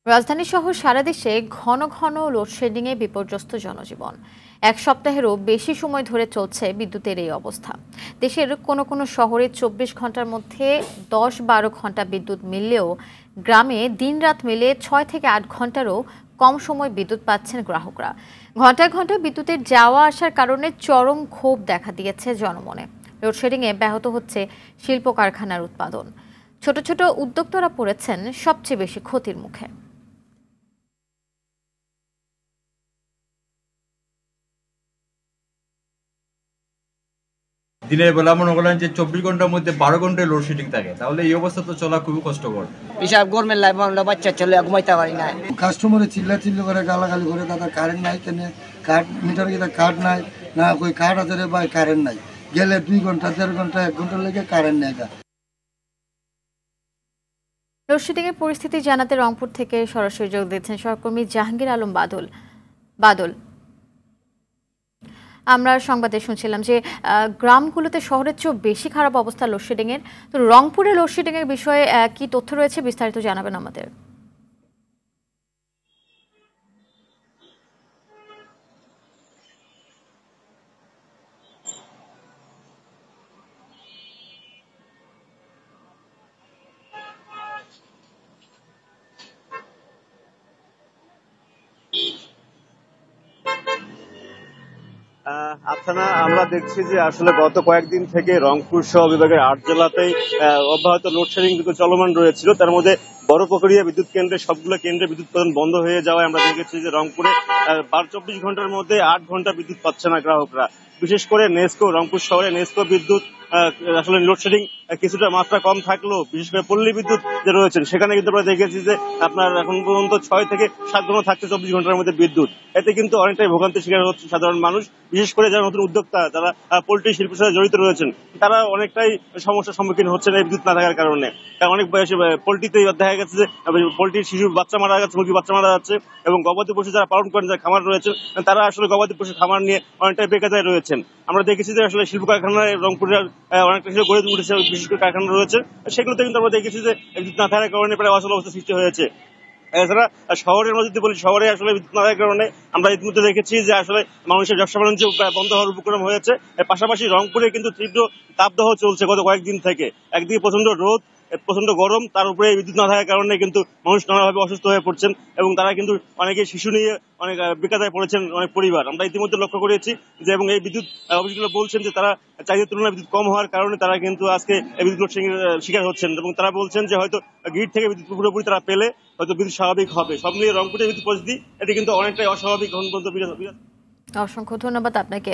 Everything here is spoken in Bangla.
রাজধানী সহ সারা দেশে ঘন ঘন লোডশেডিংয়ে বিপর্যস্ত জনজীবন। এক সপ্তাহেরও বেশি সময় ধরে চলছে বিদ্যুতের এই অবস্থা। দেশের কোনো কোনো শহরে ২৪ ঘন্টার মধ্যে ১০-১২ ঘন্টা বিদ্যুৎ মিললেও গ্রামে দিনরাত মিলে ৬ থেকে ৮ ঘন্টারও কম সময় বিদ্যুৎ পাচ্ছেন গ্রাহকরা। ঘন্টায় ঘন্টায় বিদ্যুতের যাওয়া আসার কারণে চরম ক্ষোভ দেখা দিয়েছে জনমনে। লোডশেডিংয়ে ব্যাহত হচ্ছে শিল্প কারখানার উৎপাদন। ছোট ছোট উদ্যোক্তারা পড়েছেন সবচেয়ে বেশি ক্ষতির মুখে। দিনের বেলা মনে করেন যে ২৪ ঘন্টার মধ্যে ১২ ঘন্টায় লোডশেডিং থাকে, তাহলে এই অবস্থা তো চলা খুবই কষ্টকর। বিশাল গরমের লাই বাচ্চা চলে ঘুমাইতে পারি না। কাস্টমারে চিল্লা করে গালাগালি করে, দাদা কারেন্ট নাই, কেন কাঠ মিটার গিয়ে কাঠ নাই, না কই কাঠ আছে রে ভাই, কারেন্ট নাই, গেলে ২ ঘন্টা ১.৫ ঘন্টা ১ ঘন্টা লেগে কারেন্ট নেই। লোডশেডিং এর পরিস্থিতি জানাতে রংপুর থেকে সরাসরি যোগ দিচ্ছেন সহকর্মী জাহাঙ্গীর আলম বাদল। আমরা সংবাদে শুনছিলাম যে গ্রামগুলোতে শহরের চেয়েও বেশি খারাপ অবস্থা লোডশেডিং এর। তো রংপুরে লোডশেডিং এর বিষয়ে কি তথ্য রয়েছে, বিস্তারিত জানাবেন আমাদের। আফসানা, আমরা দেখছি যে আসলে গত কয়েকদিন থেকে রংপুর সহ বিভাগের ৮ জেলাতেই অব্যাহত লোডশেডিং কিন্তু চলমান রয়েছিল। তার মধ্যে বড়পুকুরিয়া বিদ্যুৎ কেন্দ্রে সবগুলো কেন্দ্রে বিদ্যুৎ উৎপাদন বন্ধ হয়ে যাওয়ায় আমরা দেখেছি যে রংপুরে ২৪ ঘন্টার মধ্যে ৮ ঘন্টা বিদ্যুৎ পাচ্ছে না গ্রাহকরা। বিশেষ করে নেসকো, রংপুর শহরে নেসকো বিদ্যুৎ আসলে লোডশেডিং কিছুটা মাত্রা কম থাকলেও বিশেষ করে পল্লী বিদ্যুৎ যে রয়েছেন সেখানে কিন্তু আমরা দেখেছি যে আপনার এখন পর্যন্ত ৬ থেকে ৭ ঘন্টা থাকছে ২৪ ঘন্টার মধ্যে বিদ্যুৎ। এতে কিন্তু অনেকটাই ভোগান্তির শিকার হচ্ছে সাধারণ মানুষ, বিশেষ করে যারা নতুন উদ্যোক্তা, যারা পোল্ট্রি শিল্পের সাথে জড়িত রয়েছেন, তারা অনেকটাই সমস্যার সম্মুখীন হচ্ছেন এই বিদ্যুৎ না থাকার কারণে। কারণ অনেক পোল্ট্রিতে দেখা গেছে যে পোল্ট্রির শিশু বাচ্চা মারা যাচ্ছে, মুরগি বাচ্চা মারা যাচ্ছে, এবং গবাদি পশু যারা পালন করেন, যারা খামার রয়েছেন, তারা আসলে গবাদি পশু খামার নিয়ে অনেকটাই বেকায়দায় রয়েছেন। আমরা দেখেছি যে আসলে শিল্প কারখানায় রংপুরের অনেকটা কিছু গড়ে উঠেছে, বিশেষ করে কারখানা রয়েছে, সেগুলোতে কিন্তু আমরা দেখেছি যে বিদ্যুৎ না থাকার কারণে প্রায় অচল অবস্থা সৃষ্টি হয়েছে। এছাড়া শহরের মধ্যে যদি বলি, শহরে আসলে বিদ্যুৎ না থাকার কারণে আমরা ইতিমধ্যে দেখেছি যে আসলে মানুষের ব্যবসা বাণিজ্য বন্ধ হওয়ার উপক্রম হয়েছে। এর পাশাপাশি রংপুরে কিন্তু তীব্র তাপদাহ চলছে গত কয়েকদিন থেকে। একদিকে প্রচন্ড রোদ, প্রচন্ড গরম, তার উপরে বিদ্যুৎ না থাকার কারণে কিন্তু মানুষ নানাভাবে অসুস্থ হয়ে পড়ছেন, এবং তারা কিন্তু অনেকে শিশু নিয়ে অনেক বেকায়দায় পড়েছেন অনেক পরিবার। আমরা ইতিমধ্যে লক্ষ্য করেছি যে, এবং এই বিদ্যুৎ অফিসগুলো বলছেন যে তারা চাহিদার তুলনায় বিদ্যুৎ কম হওয়ার কারণে তারা কিন্তু আজকে বিদ্যুৎ লোডশেডিং শিকার হচ্ছেন, এবং তারা বলছেন যে হয়তো গ্রিড থেকে বিদ্যুৎ পুরোপুরি তারা পেলে হয়তো বিদ্যুৎ স্বাভাবিক হবে। সব মিলিয়ে রংপুরের বিদ্যুৎ পরিস্থিতি এটি কিন্তু অনেকটাই অস্বাভাবিক। অসংখ্য ধন্যবাদ আপনাকে।